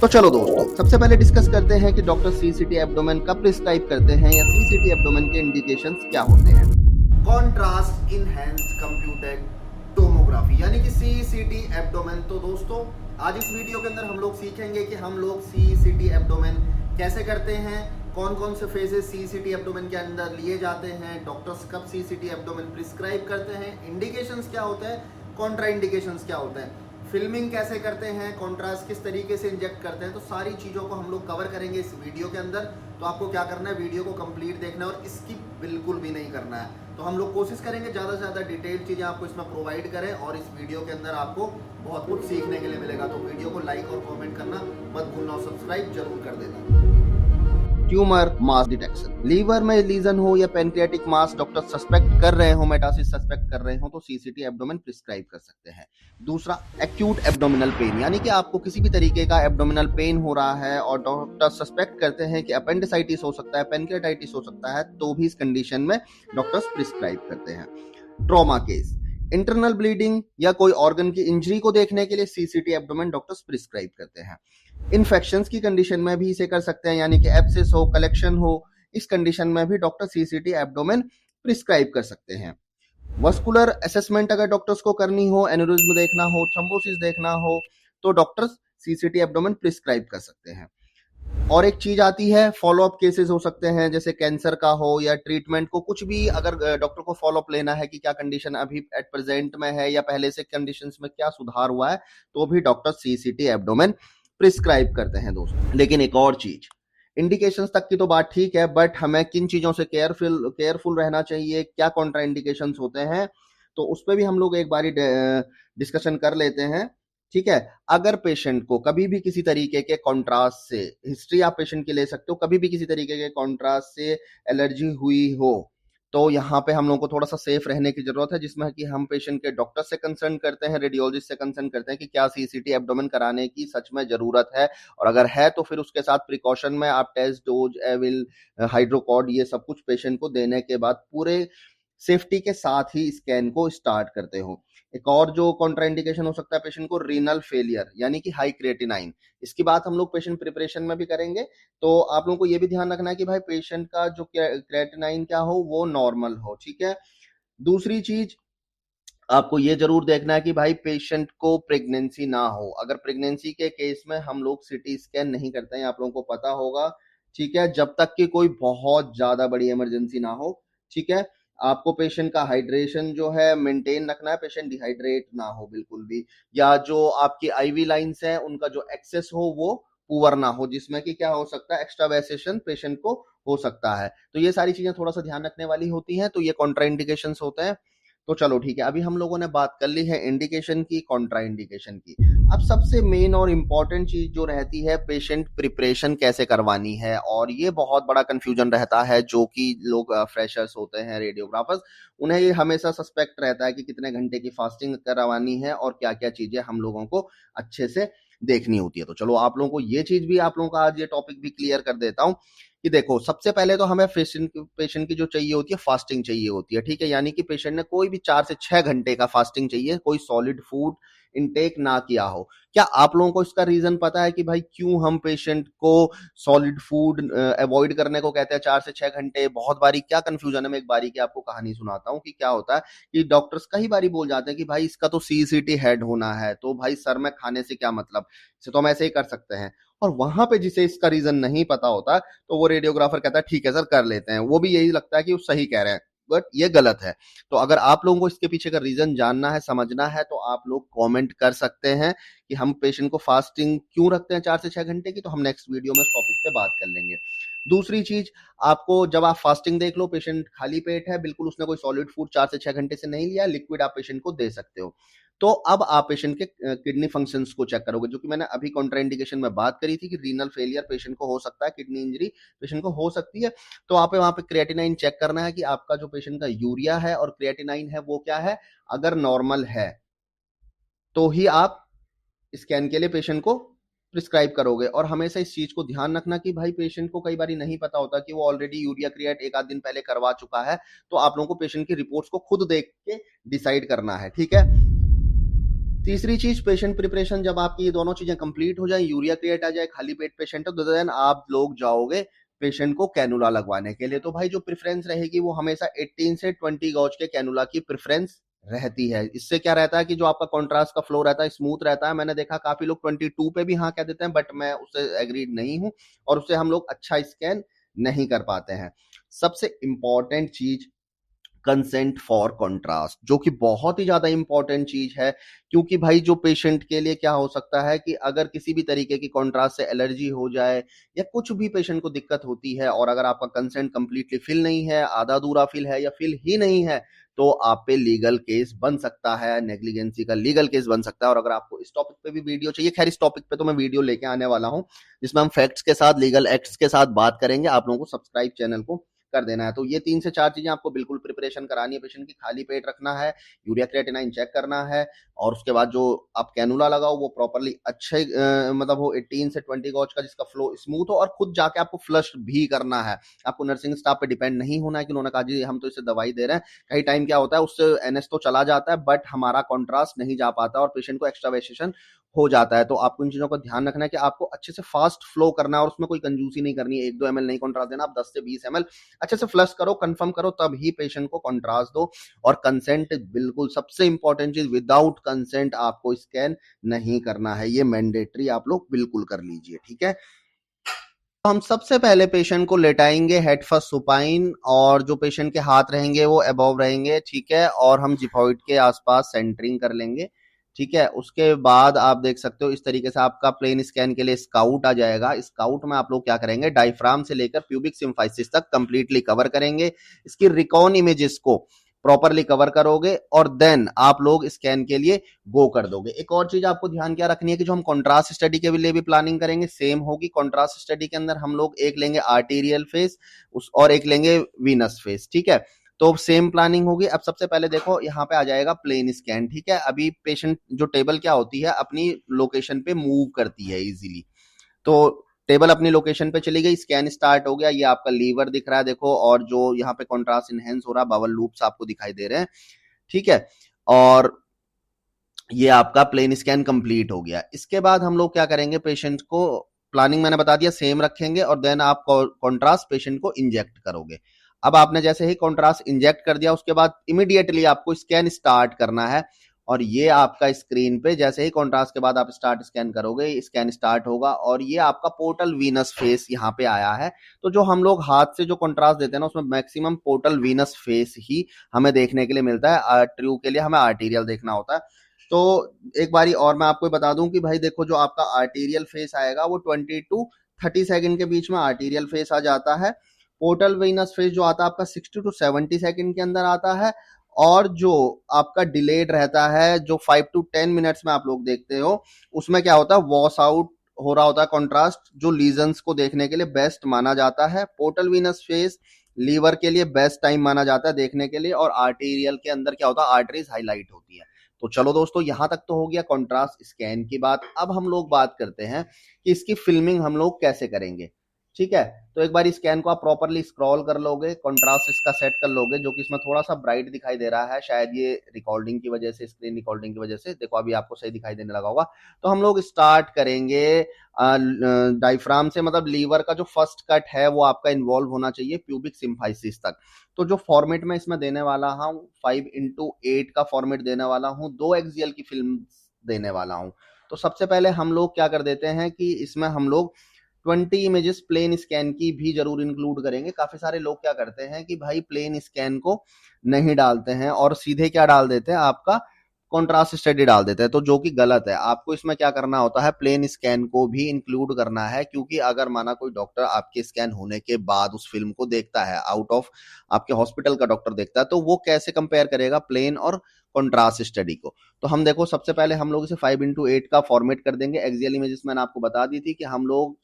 तो चलो दोस्तों, सबसे पहले डिस्कस करते हैं कि डॉक्टर सीसीटी एब्डोमेन कब प्रिस्क्राइब करते हैं या सीसीटी एब्डोमेन के इंडिकेशंस क्या होते हैं। कॉन्ट्रास्ट इनहेंस्ड कंप्यूटेड टोमोग्राफी यानी कि सीसीटी एब्डोमेन। तो दोस्तों, आज इस वीडियो के अंदर हम लोग सीखेंगे कि हम लोग सीसीटी एब्डोमेन कैसे करते हैं, कौन कौन से फेजेस सीसीटी एब्डोमेन के अंदर लिए जाते हैं, डॉक्टर्स कब सीसीटी एब्डोमेन प्रिस्क्राइब करते हैं, इंडिकेशंस क्या होते हैं, कॉन्ट्रा इंडिकेशंस क्या होते हैं, फिल्मिंग कैसे करते हैं, कॉन्ट्रास्ट किस तरीके से इंजेक्ट करते हैं। तो सारी चीज़ों को हम लोग कवर करेंगे इस वीडियो के अंदर। तो आपको क्या करना है, वीडियो को कंप्लीट देखना है और स्किप बिल्कुल भी नहीं करना है। तो हम लोग कोशिश करेंगे ज़्यादा से ज़्यादा डिटेल चीज़ें आपको इसमें प्रोवाइड करें और इस वीडियो के अंदर आपको बहुत कुछ सीखने के लिए मिलेगा। तो वीडियो को लाइक और कॉमेंट करना मत भूलना और सब्सक्राइब जरूर कर देना। ट्यूमर मास डिटेक्शन, लीवर में लीजन हो या पेनक्रियाटिक मास डॉक्टर सस्पेक्ट कर रहे हो, मेटासिस सस्पेक्ट कर रहे हो, तो सीसीटी एब्डोमेन प्रिस्क्राइब कर सकते हैं। दूसरा, एक्यूट एब्डोमिनल पेन, यानी कि आपको किसी भी तरीके का एब्डोमिनल पेन हो रहा है और डॉक्टर सस्पेक्ट करते हैं कि अपेंडिसाइटिस हो सकता है, पेनक्रियाटाइटिस हो सकता है, तो भी इस कंडीशन में डॉक्टर्स प्रिस्क्राइब करते हैं। ट्रॉमा केस, इंटरनल ब्लीडिंग या कोई ऑर्गन की इंजरी को देखने के लिए सीसीटी एब्डोमेन डॉक्टर्स प्रिस्क्राइब करते हैं। इन्फेक्शंस की कंडीशन में भी इसे कर सकते हैं, यानी कि एब्सिस हो, कलेक्शन हो, इस कंडीशन में भी डॉक्टर सीसीटी एब्डोमेन प्रिस्क्राइब कर सकते हैं। वस्कुलर असेसमेंट अगर डॉक्टर्स को करनी हो, एन्यूरिज्म देखना हो, थ्रोम्बोसिस देखना हो, तो डॉक्टर्स सीसीटी एब्डोमेन प्रिस्क्राइब कर सकते हैं। और एक चीज आती है, फॉलोअप केसेस हो सकते हैं, जैसे कैंसर का हो या ट्रीटमेंट को कुछ भी, अगर डॉक्टर को फॉलोअप लेना है कि क्या कंडीशन अभी एट प्रेजेंट में है या पहले से कंडीशंस में क्या सुधार हुआ है, तो भी डॉक्टर सीसीटी एब्डोमेन प्रिस्क्राइब करते हैं दोस्तों। लेकिन एक और चीज, इंडिकेशंस तक की तो बात ठीक है, बट हमें किन चीजों से केयरफुल रहना चाहिए, क्या कॉन्ट्रा इंडिकेशंस होते हैं, तो उस पर भी हम लोग एक बारी डिस्कशन कर लेते हैं। ठीक है, अगर पेशेंट को कभी भी किसी तरीके के कॉन्ट्रास्ट से, हिस्ट्री आप पेशेंट की ले सकते हो, कभी भी किसी तरीके के कॉन्ट्रास्ट से एलर्जी हुई हो, तो यहाँ पे हम लोगों को थोड़ा सा सेफ रहने की जरूरत है, जिसमें कि हम पेशेंट के डॉक्टर से कंसर्न करते हैं, रेडियोलॉजिस्ट से कंसर्न करते हैं कि क्या सीसीटी एब्डोमेन कराने की सच में जरूरत है, और अगर है तो फिर उसके साथ प्रिकॉशन में आप टेस्ट डोज, एविल, हाइड्रोकॉर्ड, ये सब कुछ पेशेंट को देने के बाद पूरे सेफ्टी के साथ ही स्कैन को स्टार्ट करते हो। एक और जो कॉन्ट्राइंडिकेशन हो सकता है पेशेंट को, रीनल फेलियर, यानी कि हाई क्रिएटिनाइन। इसकी बात हम लोग पेशेंट प्रिपरेशन में भी करेंगे। तो आप लोगों को ये भी ध्यान रखना है कि भाई पेशेंट का जो क्रिएटिनाइन क्या हो, वो नॉर्मल हो। ठीक है। दूसरी चीज, आपको ये जरूर देखना है कि भाई पेशेंट को प्रेगनेंसी ना हो। अगर प्रेगनेंसी के केस में हम लोग सिटी स्कैन नहीं करते हैं, आप लोगों को पता होगा। ठीक है, जब तक कि कोई बहुत ज्यादा बड़ी इमरजेंसी ना हो। ठीक है, आपको पेशेंट का हाइड्रेशन जो है मेंटेन रखना है, पेशेंट डिहाइड्रेट ना हो बिल्कुल भी, या जो आपकी आईवी लाइंस हैं उनका जो एक्सेस हो वो पुअर ना हो, जिसमें कि क्या हो सकता है, एक्स्ट्रावेसेशन पेशेंट को हो सकता है। तो ये सारी चीजें थोड़ा सा ध्यान रखने वाली होती हैं, तो ये कॉन्ट्राइंडिकेशंस होते हैं। तो चलो ठीक है, अभी हम लोगों ने बात कर ली है इंडिकेशन की, कॉन्ट्रा इंडिकेशन की। अब सबसे मेन और इम्पॉर्टेंट चीज जो रहती है, पेशेंट प्रिपरेशन कैसे करवानी है, और ये बहुत बड़ा कंफ्यूजन रहता है। जो कि लोग फ्रेशर्स होते हैं, रेडियोग्राफर्स, उन्हें ये हमेशा सस्पेक्ट रहता है कि कितने घंटे की फास्टिंग करवानी है और क्या क्या चीजें हम लोगों को अच्छे से देखनी होती है। तो चलो आप लोगों को ये चीज भी, आप लोगों का आज ये टॉपिक भी क्लियर कर देता हूँ कि देखो, सबसे पहले तो हमें पेशेंट की जो चाहिए होती है, फास्टिंग चाहिए होती है। ठीक है, यानी कि पेशेंट ने कोई भी 4 से 6 घंटे का फास्टिंग चाहिए, कोई सॉलिड फूड इनटेक ना किया हो। क्या आप लोगों को इसका रीजन पता है कि भाई क्यों हम पेशेंट को सॉलिड फूड अवॉइड करने को कहते हैं 4 से 6 घंटे? बहुत बारी क्या कंफ्यूजन है, मैं एक बारी की आपको कहानी सुनाता हूँ कि क्या होता है कि डॉक्टर्स कई बारी बोल जाते हैं कि भाई इसका तो सीसीटी हेड होना है, तो भाई सर में खाने से क्या मतलब, इसे तो हम ऐसे ही कर सकते हैं। और वहां पे जिसे इसका रीजन नहीं पता होता, तो वो रेडियोग्राफर कहता है ठीक है सर कर लेते हैं, वो भी यही लगता है कि वो सही कह रहे हैं, बट ये गलत है। तो अगर आप लोगों को इसके पीछे का रीजन जानना है, समझना है, तो आप लोग कमेंट कर सकते हैं कि हम पेशेंट को फास्टिंग क्यों रखते हैं 4 से 6 घंटे की, तो हम नेक्स्ट वीडियो में इस टॉपिक पे बात कर लेंगे। दूसरी चीज, आपको जब आप फास्टिंग देख लो, पेशेंट खाली पेट है, बिल्कुल उसने कोई सॉलिड फूड 4 से 6 घंटे से नहीं लिया, लिक्विड आप पेशेंट को दे सकते हो। तो अब आप पेशेंट के किडनी फंक्शंस को चेक करोगे, जो कि मैंने अभी कॉन्ट्राइंडिकेशन में बात करी थी कि रीनल फेलियर पेशेंट को हो सकता है, किडनी इंजरी पेशेंट को हो सकती है। तो आप वहां पे क्रिएटिनाइन चेक करना है कि आपका जो पेशेंट का यूरिया है और क्रिएटिनाइन है वो क्या है। अगर नॉर्मल है तो ही आप स्कैन के लिए पेशेंट को प्रिस्क्राइब करोगे। और हमेशा इस चीज को ध्यान रखना कि भाई पेशेंट को कई बार नहीं पता होता कि वो ऑलरेडी यूरिया क्रिएट एक आध दिन पहले करवा चुका है। तो आप लोगों को पेशेंट की रिपोर्ट्स को खुद देख के डिसाइड करना है। ठीक है, तीसरी चीज पेशेंट प्रिपरेशन, जब आपकी ये दोनों चीजें कंप्लीट हो जाए, यूरिया क्रिएट आ जाए, खाली पेट पेशेंट है, तो देन आप लोग जाओगे पेशेंट को कैनुला लगवाने के लिए। तो भाई जो प्रेफरेंस रहेगी वो हमेशा 18 से 20 गॉज के कैनुला की प्रेफरेंस रहती है। इससे क्या रहता है कि जो आपका कॉन्ट्रास्ट का फ्लो रहता है स्मूथ रहता है। मैंने देखा काफी लोग 22 पे भी हाँ कह देते हैं, बट मैं उससे एग्रीड नहीं हूं और उससे हम लोग अच्छा स्कैन नहीं कर पाते हैं। सबसे इंपॉर्टेंट चीज कंसेंट फॉर कॉन्ट्रास्ट, जो कि बहुत ही ज्यादा इंपॉर्टेंट चीज है। क्योंकि भाई जो पेशेंट के लिए क्या हो सकता है कि अगर किसी भी तरीके की कॉन्ट्रास्ट से एलर्जी हो जाए या कुछ भी पेशेंट को दिक्कत होती है और अगर आपका कंसेंट कंप्लीटली फिल नहीं है, आधा अधूरा फिल है या फिल ही नहीं है, तो आप पे लीगल केस बन सकता है, नेग्लिजेंसी का लीगल केस बन सकता है। और अगर आपको इस टॉपिक पे भी वीडियो चाहिए, खैर इस टॉपिक पे तो मैं वीडियो लेके आने वाला हूं जिसमें हम फैक्ट्स के साथ लीगल एक्ट्स के साथ बात करेंगे। आप लोगों को सब्सक्राइब चैनल को कर देना है। तो ये 3 से 4 चीजें आपको बिल्कुल प्रिपरेशन करानी है। पेशेंट की खाली पेट रखना है, यूरिया क्रिएटिनाइन चेक करना है, और उसके बाद जो आप कैनुला लगाओ वो प्रॉपरली अच्छे मतलब हो 18 से 20 गॉज का, जिसका फ्लो स्मूथ हो, और खुद जाके आपको फ्लश भी करना है। आपको नर्सिंग स्टाफ पे डिपेंड नहीं होना है कि उन्होंने कहा जी हम तो इसे दवाई दे रहे हैं। कई टाइम क्या होता है उससे एनएस तो चला जाता है बट हमारा कॉन्ट्रास्ट नहीं जा पाता और पेशेंट को एक्स्ट्रावेसेशन हो जाता है। तो आपको इन चीजों का ध्यान रखना है कि आपको अच्छे से फास्ट फ्लो करना है और उसमें कोई कंजूसी नहीं करनी है। 1-2 ml नहीं कॉन्ट्रास्ट देना, आप 10 से 20 ml अच्छे से फ्लश करो, कंफर्म करो, तब ही पेशेंट को कॉन्ट्रास्ट दो। और कंसेंट बिल्कुल सबसे इंपॉर्टेंट चीज, विदाउट कंसेंट आपको स्कैन नहीं करना है। ये मैंडेटरी आप लोग बिल्कुल कर लीजिए, ठीक है। तो हम सबसे पहले पेशेंट को लेटाएंगे हेड फर्स्ट सुपाइन, और जो पेशेंट के हाथ रहेंगे वो अबव रहेंगे, ठीक है। और हम जिफॉइड के आसपास सेंटरिंग कर लेंगे, ठीक है। उसके बाद आप देख सकते हो इस तरीके से आपका प्लेन स्कैन के लिए स्काउट आ जाएगा। स्काउट में आप लोग क्या करेंगे, डायफ्राम से लेकर प्यूबिक सिम्फाइसिस तक कंप्लीटली कवर करेंगे। इसकी रिकॉन इमेजेस को प्रॉपरली कवर करोगे और देन आप लोग स्कैन के लिए गो कर दोगे। एक और चीज आपको ध्यान क्या रखनी है कि जो हम कॉन्ट्रास्ट स्टडी के लिए भी प्लानिंग करेंगे सेम होगी। कॉन्ट्रास्ट स्टडी के अंदर हम लोग एक लेंगे आर्टीरियल फेस उस और एक लेंगे वीनस फेस, ठीक है। तो सेम प्लानिंग होगी। अब सबसे पहले देखो यहाँ पे आ जाएगा प्लेन स्कैन, ठीक है। अभी पेशेंट जो टेबल क्या होती है अपनी लोकेशन पे मूव करती है इजीली, तो टेबल अपनी लोकेशन पे चली गई, स्कैन स्टार्ट हो गया। ये आपका लीवर दिख रहा है देखो, और जो यहाँ पे कॉन्ट्रास्ट इनहेंस हो रहा है, बबल लूप्स आपको दिखाई दे रहे हैं, ठीक है। और ये आपका प्लेन स्कैन कंप्लीट हो गया। इसके बाद हम लोग क्या करेंगे, पेशेंट को प्लानिंग मैंने बता दिया सेम रखेंगे और देन आप कॉन्ट्रास्ट पेशेंट को इंजेक्ट करोगे। अब आपने जैसे ही कॉन्ट्रास्ट इंजेक्ट कर दिया उसके बाद इमीडिएटली आपको स्कैन स्टार्ट करना है। और ये आपका स्क्रीन पे जैसे ही कॉन्ट्रास्ट के बाद आप स्टार्ट स्कैन करोगे, स्कैन स्टार्ट होगा और ये आपका पोर्टल वीनस फेस यहाँ पे आया है। तो जो हम लोग हाथ से जो कॉन्ट्रास्ट देते हैं ना उसमें मैक्सिमम पोर्टल वीनस फेस ही हमें देखने के लिए मिलता है। ट्रू के लिए हमें आर्टीरियल देखना होता है। तो एक बारी और मैं आपको बता दूं कि भाई देखो जो आपका आर्टीरियल फेस आएगा वो 20 to 30 सेकंड के बीच में आर्टीरियल फेस आ जाता है। पोर्टल वेनस फेस जो आता है आपका 60 to 70 सेकंड के अंदर आता है। और जो आपका डिलेड रहता है जो 5 to 10 मिनट्स में आप लोग देखते हो, उसमें क्या होता है वॉश आउट हो रहा होता है कॉन्ट्रास्ट, जो लीजन्स को देखने के लिए बेस्ट माना जाता है। पोर्टल वीनस फेस लीवर के लिए बेस्ट टाइम माना जाता है देखने के लिए। और आर्टीरियल के अंदर क्या होता है, आर्टरीज हाईलाइट होती है। तो चलो दोस्तों, यहां तक तो हो गया कॉन्ट्रास्ट स्कैन की बात। अब हम लोग बात करते हैं कि इसकी फिल्मिंग हम लोग कैसे करेंगे, ठीक है। तो एक बार स्कैन को आप प्रॉपरली स्क्रॉल कर लोगे, कॉन्ट्रास्ट इसका सेट कर लोगे, जो कि इसमें थोड़ा सा ब्राइट दिखाई दे रहा है, शायद ये रिकॉर्डिंग की वजह से, स्क्रीन रिकॉर्डिंग की वजह से। देखो अभी आपको सही दिखाई देने लगा होगा। तो हम लोग स्टार्ट करेंगे डायफ्राम से, मतलब लीवर का जो फर्स्ट कट है वो आपका इन्वॉल्व होना चाहिए प्यूबिक सिम्फाइसिस तक। तो जो फॉर्मेट में इसमें देने वाला हूँ 5:8 का फॉर्मेट देने वाला हूँ, 2 एक्सियल की फिल्म देने वाला हूँ। तो सबसे पहले हम लोग क्या कर देते हैं कि इसमें हम लोग 20 इमेजेस प्लेन स्कैन की भी जरूर इंक्लूड करेंगे। काफी सारे लोग क्या करते हैं कि भाई प्लेन स्कैन को नहीं डालते हैं और सीधे क्या डाल देते हैं, आपका कॉन्ट्रास्ट स्टडी डाल देते हैं, तो जो कि गलत है। आपको इसमें क्या करना होता है, प्लेन स्कैन को भी इंक्लूड करना है। क्योंकि अगर माना कोई डॉक्टर आपके स्कैन होने के बाद उस फिल्म को देखता है, आउट ऑफ आपके हॉस्पिटल का डॉक्टर देखता है, तो वो कैसे कंपेयर करेगा प्लेन और कॉन्ट्रास्ट स्टडी को। तो हम देखो सबसे पहले हम लोग इसे 5:8 का फॉर्मेट कर देंगे। एक्सियल इमेजेस मैंने आपको बता दी थी कि हम लोग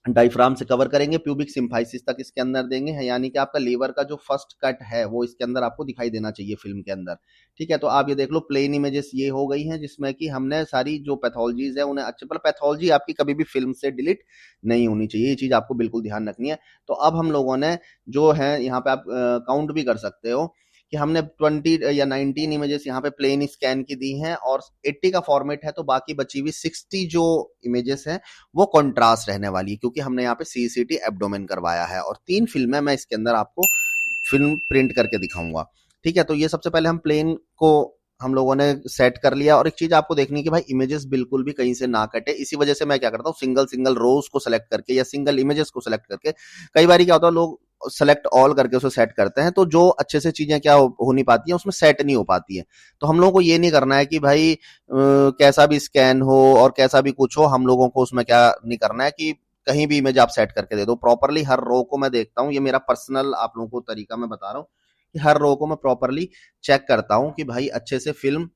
डायफ्राम से कवर करेंगे, प्यूबिक सिम्फाइसिस तक इसके अंदर देंगे, है यानी कि आपका लीवर का जो फर्स्ट कट है वो इसके अंदर आपको दिखाई देना चाहिए फिल्म के अंदर, ठीक है। तो आप ये देख लो प्लेन इमेजेस ये हो गई हैं जिसमें कि हमने सारी जो पैथोलॉजीज है उन्हें अच्छे, पर पैथोलॉजी आपकी कभी भी फिल्म से डिलीट नहीं होनी चाहिए, ये चीज आपको बिल्कुल ध्यान रखनी है। तो अब हम लोगों ने जो है यहाँ पे आप काउंट भी कर सकते हो कि हमने 20 या 19 इमेजेस यहाँ पे प्लेन स्कैन की दी हैं और 80 का फॉर्मेट है, तो बाकी बची हुई 60 जो इमेजेस हैं वो कॉन्ट्रास्ट रहने वाली है, क्योंकि हमने यहाँ पे सीसीटी एब्डोमेन करवाया है। और 3 फिल्में मैं इसके अंदर आपको फिल्म प्रिंट करके दिखाऊंगा। ठीक है, तो ये सबसे पहले हम प्लेन को हम लोगों ने सेट कर लिया। और एक चीज आपको देखनी है कि भाई इमेजेस बिल्कुल भी कहीं से ना कटे, इसी वजह से मैं क्या करता हूँ, सिंगल सिंगल रोज को सेलेक्ट करके या सिंगल इमेजेस को सेलेक्ट करके, कई बार क्या होता है लोग सेलेक्ट ऑल करके उसे सेट करते हैं, तो जो अच्छे से चीजें क्या हो नहीं पाती हैं, उसमें सेट नहीं हो पाती है। तो हम लोगों को ये नहीं करना है कि भाई कैसा भी स्कैन हो और कैसा भी कुछ हो, हम लोगों को उसमें क्या नहीं करना है कि कहीं भी इमेज आप सेट करके दे दो प्रॉपरली। हर रो को मैं देखता हूँ, ये मेरा पर्सनल आप लोगों को तरीका मैं बता रहा हूँ कि हर रो को मैं प्रॉपरली चेक करता हूं कि भाई अच्छे से फिल्म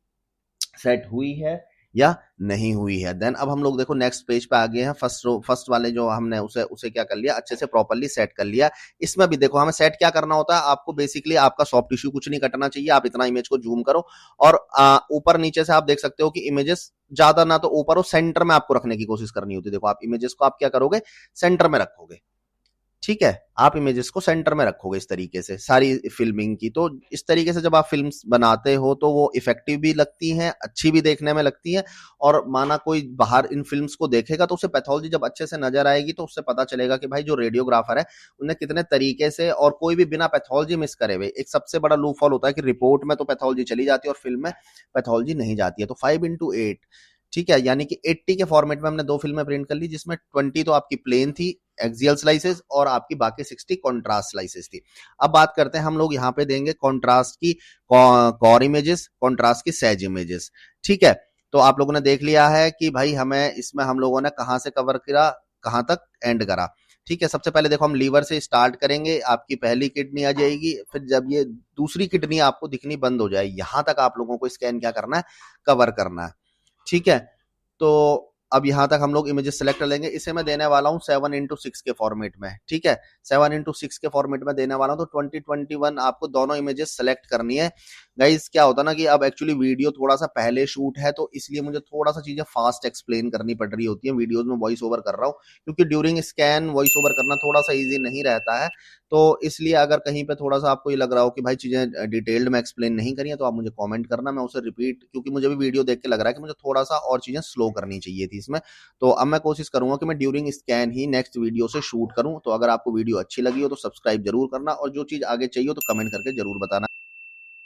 सेट हुई है या नहीं हुई है। देन अब हम लोग देखो नेक्स्ट पेज पे आ गए हैं। फर्स्ट वाले जो हमने उसे उसे क्या कर लिया, अच्छे से प्रॉपरली सेट कर लिया। इसमें भी देखो हमें सेट क्या करना होता है, आपको बेसिकली आपका सॉफ्ट टिश्यू कुछ नहीं कटना चाहिए। आप इतना इमेज को जूम करो और ऊपर नीचे से आप देख सकते हो कि इमेजेस ज्यादा ना तो ऊपर हो, सेंटर में आपको रखने की कोशिश करनी होती है। देखो आप इमेजेस को आप क्या करोगे, सेंटर में रखोगे। ठीक है, आप इमेजेस को सेंटर में रखोगे इस तरीके से सारी फिल्मिंग की। तो इस तरीके से जब आप फिल्म्स बनाते हो तो वो इफेक्टिव भी लगती हैं, अच्छी भी देखने में लगती है। और माना कोई बाहर इन फिल्म्स को देखेगा तो उसे पैथोलॉजी जब अच्छे से नजर आएगी तो उससे पता चलेगा कि भाई जो रेडियोग्राफर है उन्हें कितने तरीके से, और कोई भी बिना पैथोलॉजी मिस करे हुए। एक सबसे बड़ा लूप हॉल होता है कि रिपोर्ट में तो पैथोलॉजी चली जाती है और फिल्म में पैथोलॉजी नहीं जाती है। तो 5x8, ठीक है, यानी कि 80 के फॉर्मेट में हमने 2 फिल्में प्रिंट कर ली, जिसमें 20 तो आपकी प्लेन थी एक्सियल स्लाइसेस और आपकी बाकी 60 कॉन्ट्रास्ट स्लाइसेस थी। अब बात करते हैं हम लोग यहाँ पे देंगे कॉन्ट्रास्ट की कॉर इमेजेस, कॉन्ट्रास्ट की सैज इमेजेस। ठीक है, तो आप लोगों ने देख लिया है कि भाई हमें इसमें हम लोगों ने कहां से कवर करा, कहां तक एंड करा। ठीक है, सबसे पहले देखो हम लीवर से स्टार्ट करेंगे। आपकी पहली किडनी आ जाएगी, फिर जब ये दूसरी किडनी आपको दिखनी बंद हो जाए, यहां तक आप लोगों को स्कैन क्या करना है, कवर करना है। ठीक है, तो अब यहां तक हम लोग इमेजेस सेलेक्ट कर लेंगे। इसे मैं देने वाला हूं 7x6 के फॉर्मेट में। ठीक है, 7x6 के फॉर्मेट में देने वाला हूं। तो 2021 आपको दोनों इमेजेस सेलेक्ट करनी है। गाइस क्या होता ना कि अब एक्चुअली वीडियो थोड़ा सा पहले शूट है, तो इसलिए मुझे थोड़ा सा चीजें फास्ट एक्सप्लेन करनी पड़ रही होती है। वीडियोज में वॉइस ओवर कर रहा हूँ क्योंकि ड्यूरिंग स्कैन वॉइस ओवर करना थोड़ा सा ईजी नहीं रहता है। तो इसलिए अगर कहीं पे थोड़ा सा आपको ये लग रहा हो कि भाई चीजें डिटेल्ड में एक्सप्लेन नहीं करी है, तो आप मुझे कमेंट करना, मैं उसे रिपीट, क्योंकि मुझे भी वीडियो देख के लग रहा है कि मुझे थोड़ा सा और चीजें स्लो करनी चाहिए थी इसमें। तो अब मैं कोशिश करूंगा कि मैं ड्यूरिंग स्कैन ही नेक्स्ट वीडियो से शूट करूं। तो अगर आपको वीडियो अच्छी लगी हो तो सब्सक्राइब जरूर करना, और जो चीज आगे चाहिए हो तो कमेंट करके जरूर बताना।